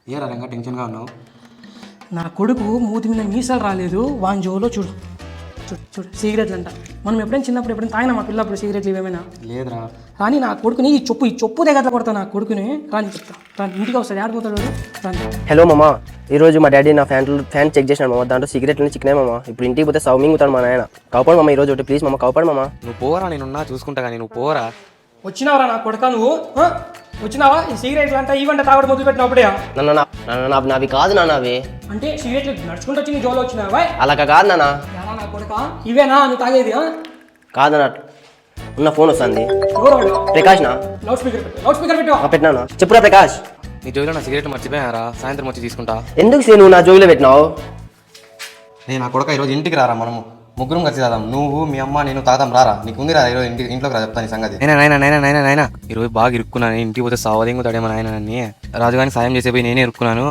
ఏ రంగా టెన్షన్గా ఉన్నావు? నా కొడుకు మూతి మీద మీసాలు రాలేదు, వాని జోలో చూడు చూడు చూడు సిగరెట్లు అంట. మనం ఎప్పుడైనా చిన్నప్పుడు ఎప్పుడైనా తాగినా మా పిల్లప్పుడు సిగరెట్లు ఇవేమైనా? లేదురా. రాని నా కొడుకుని ఈ చెప్పు దగ్గర కొడతా నా కొడుకుని. రాని చెప్తా రాని, ఇంటికి వస్తాడు, ఆడిపోతాడు రాని. హలో మామా, ఈరోజు మా డాడీ నా ఫ్యాన్ చెక్ చేసినాడు మామ. దాంట్లో సిగరెట్లు చిక్కినాయి మామ. ఇప్పుడు ఇంటికి పోతే సౌమింగ్ అవుతాడు మా నాయన. కాపాడు మామ ఈరోజు ఒకటి ప్లీజ్ మామ, కాపాడు మామ. నువ్వు పోరా, నేనున్నా చూసుకుంటా కానీ నువ్వు పోరా. వచ్చినావరా నా కొడుక నువ్వు? వచ్చినావా? ఈ సిగరెట్లు అంతా ఈవంట తాగడం మొదలు పెట్టినప్పుడే నావి కాదు నాన్న, అవి అంటే సిగరెట్లు నడుచుకుంటూ వచ్చి నీ జోలో వచ్చినావా? అలాగా కాదు నాన్న. నా కొడుక ఇవేనా నువ్వు తాగేది? కాదన్న, ఉన్న ఫోన్ వస్తుంది. ఎవరు? ప్రకాష్ నా. లౌడ్ స్పీకర్ పెట్టు. పెట్టినాను. చెప్పురా ప్రకాష్. నీ జోబులో నా సిగరెట్ మర్చిపోయారా? సాయంత్రం వచ్చి తీసుకుంటా. ఎందుకు నువ్వు నా జోబులో పెట్టినావు? నేను నా కొడుక ఈరోజు ఇంటికి రారా, మనము ముగ్గురం కలిసి తాదాం. నువ్వు మీ అమ్మ నేను తాదాం రారా. నీకు ఉంది రా ఈరోజు ఇంట్లోకి రా, చెప్తాను ఈ సంగతి. నైనా ఈరోజు బాగా ఇరుక్కున్నాను. ఇంటికి పోతే సావదేంగు తాడేమో నాయన. రాజుగాని సాయం చేసే పోయి నేనే ఇరుక్కున్నాను.